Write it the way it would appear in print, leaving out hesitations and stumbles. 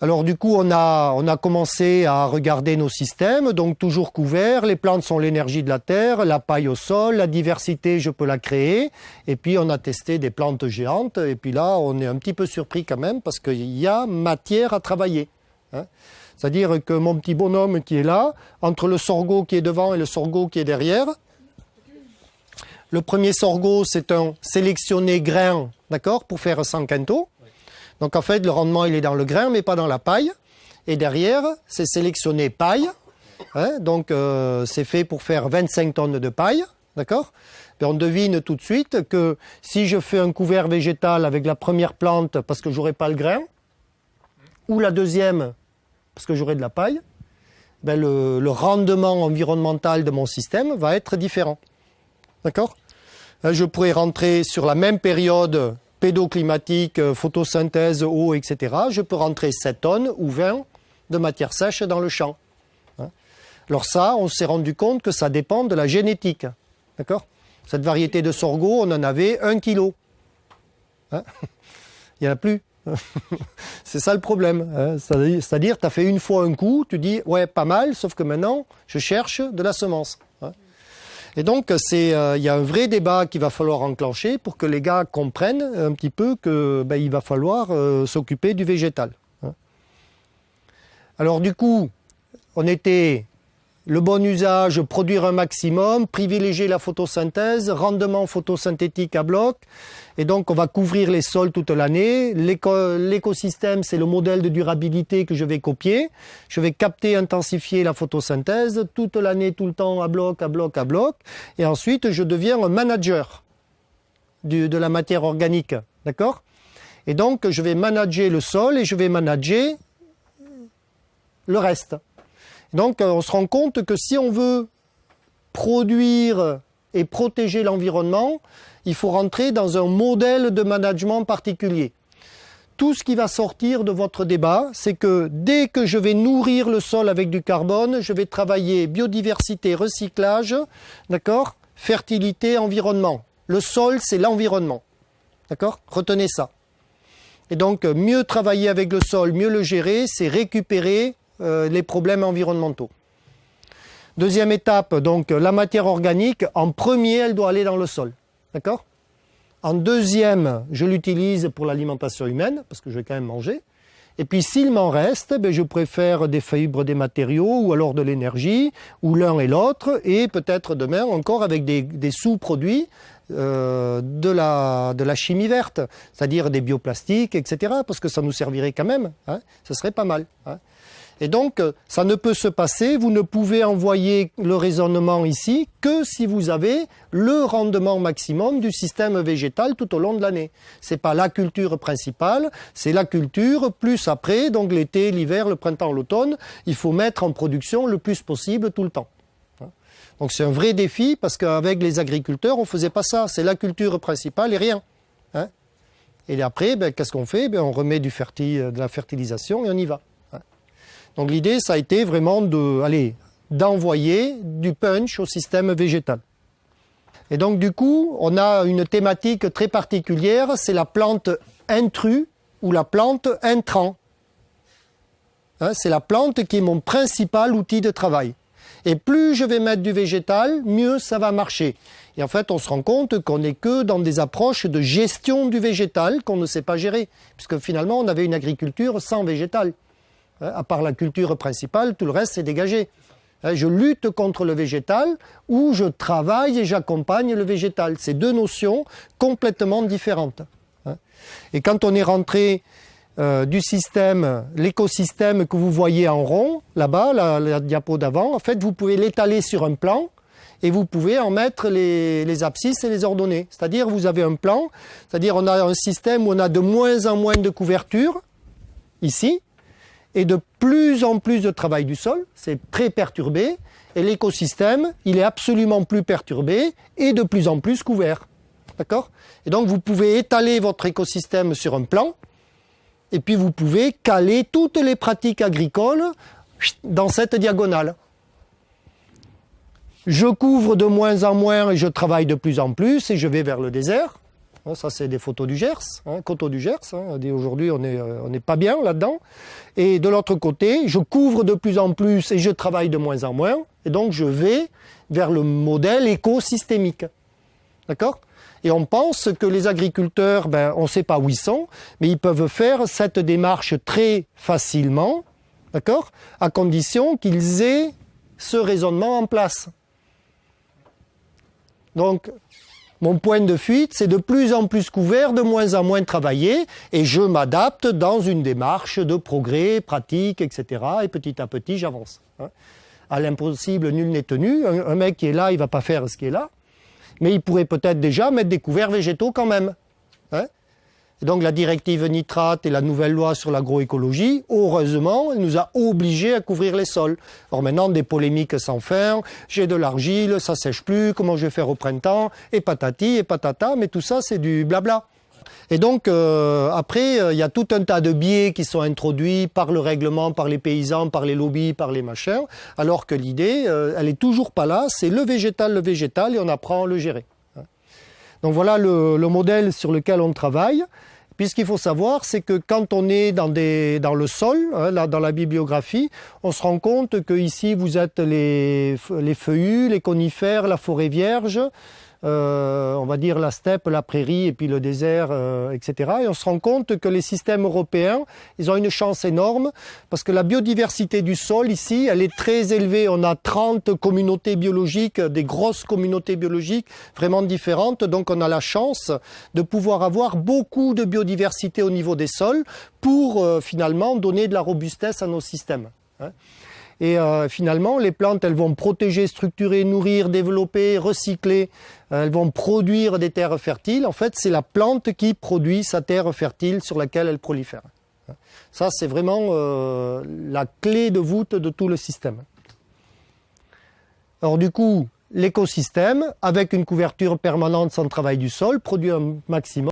Alors du coup, on a commencé à regarder nos systèmes, donc toujours couverts. Les plantes sont l'énergie de la terre, la paille au sol, la diversité, je peux la créer. Et puis on a testé des plantes géantes. Et puis là, on est un petit peu surpris quand même parce qu'il y a matière à travailler. Hein. C'est-à-dire que mon petit bonhomme qui est là, entre le sorgho qui est devant et le sorgho qui est derrière, le premier sorgho, c'est un sélectionné grain, d'accord, pour faire 100 quintaux. Donc en fait, le rendement, il est dans le grain, mais pas dans la paille. Et derrière, c'est sélectionné paille. Hein, donc c'est fait pour faire 25 tonnes de paille. D'accord ? On devine tout de suite que si je fais un couvert végétal avec la première plante parce que j'aurai pas le grain, ou la deuxième parce que j'aurai de la paille, ben le rendement environnemental de mon système va être différent. D'accord ? Je pourrais rentrer sur la même période pédoclimatique, photosynthèse, eau, etc. Je peux rentrer 7 tonnes ou 20 de matière sèche dans le champ. Alors ça, on s'est rendu compte que ça dépend de la génétique. D'accord ? Cette variété de sorgho, on en avait 1 kilo. Il n'y en a plus. C'est ça le problème. C'est-à-dire, tu as fait une fois un coup, tu dis, ouais, pas mal, sauf que maintenant, je cherche de la semence. Et donc, il y a un vrai débat qu'il va falloir enclencher pour que les gars comprennent un petit peu qu'il va falloir s'occuper du végétal. Alors du coup, on était le bon usage, produire un maximum, privilégier la photosynthèse, rendement photosynthétique à bloc. Et donc, on va couvrir les sols toute l'année. L'écosystème, c'est le modèle de durabilité que je vais copier. Je vais capter, intensifier la photosynthèse toute l'année, tout le temps, à bloc, à bloc, à bloc. Et ensuite, je deviens un manager de la matière organique. D'accord ? Et donc, je vais manager le sol et je vais manager le reste. Donc, on se rend compte que si on veut produire et protéger l'environnement, il faut rentrer dans un modèle de management particulier. Tout ce qui va sortir de votre débat, c'est que dès que je vais nourrir le sol avec du carbone, je vais travailler biodiversité, recyclage, d'accord ? Fertilité, environnement. Le sol, c'est l'environnement. D'accord ? Retenez ça. Et donc, mieux travailler avec le sol, mieux le gérer, c'est récupérer les problèmes environnementaux. Deuxième étape, donc la matière organique, en premier, elle doit aller dans le sol. D'accord ? En deuxième, je l'utilise pour l'alimentation humaine, parce que je vais quand même manger. Et puis s'il m'en reste, je préfère des fibres, des matériaux, ou alors de l'énergie, ou l'un et l'autre, et peut-être demain encore avec des sous-produits de la chimie verte, c'est-à-dire des bioplastiques, etc., parce que ça nous servirait quand même, hein, ça serait pas mal. Hein. Et donc, ça ne peut se passer, vous ne pouvez envoyer le raisonnement ici que si vous avez le rendement maximum du système végétal tout au long de l'année. C'est pas la culture principale, c'est la culture, plus après, donc l'été, l'hiver, le printemps, l'automne, il faut mettre en production le plus possible tout le temps. Donc c'est un vrai défi parce qu'avec les agriculteurs, on faisait pas ça, c'est la culture principale et rien. Hein. Et après, qu'est-ce qu'on fait ? On remet de la fertilisation et on y va. Donc l'idée, ça a été vraiment d'envoyer du punch au système végétal. Et donc du coup, on a une thématique très particulière, c'est la plante intrus ou la plante intrant. Hein, c'est la plante qui est mon principal outil de travail. Et plus je vais mettre du végétal, mieux ça va marcher. Et en fait, on se rend compte qu'on n'est que dans des approches de gestion du végétal qu'on ne sait pas gérer. Puisque finalement, on avait une agriculture sans végétal. À part la culture principale, tout le reste c'est dégagé. Je lutte contre le végétal ou je travaille et j'accompagne le végétal. C'est deux notions complètement différentes. Et quand on est rentré du système, l'écosystème que vous voyez en rond, là-bas, la diapo d'avant, en fait vous pouvez l'étaler sur un plan et vous pouvez en mettre les abscisses et les ordonnées. C'est-à-dire vous avez un plan, c'est-à-dire on a un système où on a de moins en moins de couverture, ici, et de plus en plus de travail du sol, c'est très perturbé, et l'écosystème, il est absolument plus perturbé et de plus en plus couvert. D'accord ? Et donc vous pouvez étaler votre écosystème sur un plan, et puis vous pouvez caler toutes les pratiques agricoles dans cette diagonale. Je couvre de moins en moins et je travaille de plus en plus, et je vais vers le désert. Ça, c'est des photos du Gers, coteau du Gers. Aujourd'hui, on n'est pas bien là-dedans. Et de l'autre côté, je couvre de plus en plus et je travaille de moins en moins. Et donc, je vais vers le modèle écosystémique. D'accord ? Et on pense que les agriculteurs, on ne sait pas où ils sont, mais ils peuvent faire cette démarche très facilement, d'accord ? À condition qu'ils aient ce raisonnement en place. Donc, mon point de fuite, c'est de plus en plus couvert, de moins en moins travaillé, et je m'adapte dans une démarche de progrès, pratique, etc. Et petit à petit, j'avance. À l'impossible, nul n'est tenu. Un mec qui est là, il ne va pas faire ce qui est là. Mais il pourrait peut-être déjà mettre des couverts végétaux quand même. Et donc la directive nitrate et la nouvelle loi sur l'agroécologie, heureusement, elle nous a obligés à couvrir les sols. Alors maintenant, des polémiques sans fin, j'ai de l'argile, ça sèche plus, comment je vais faire au printemps, et patati et patata, mais tout ça c'est du blabla. Et donc après, il y a tout un tas de biais qui sont introduits par le règlement, par les paysans, par les lobbies, par les machins, alors que l'idée, elle est toujours pas là, c'est le végétal, et on apprend à le gérer. Donc voilà le modèle sur lequel on travaille. Puis ce qu'il faut savoir, c'est que quand on est dans le sol, là, dans la bibliographie, on se rend compte que ici vous êtes les feuillus, les conifères, la forêt vierge, on va dire la steppe, la prairie et puis le désert, etc. Et on se rend compte que les systèmes européens, ils ont une chance énorme parce que la biodiversité du sol ici, elle est très élevée. On a 30 communautés biologiques, des grosses communautés biologiques vraiment différentes. Donc on a la chance de pouvoir avoir beaucoup de biodiversité au niveau des sols pour finalement donner de la robustesse à nos systèmes. Et finalement, les plantes, elles vont protéger, structurer, nourrir, développer, recycler. Elles vont produire des terres fertiles. En fait, c'est la plante qui produit sa terre fertile sur laquelle elle prolifère. Ça, c'est vraiment la clé de voûte de tout le système. Alors du coup, l'écosystème, avec une couverture permanente sans travail du sol, produit un maximum.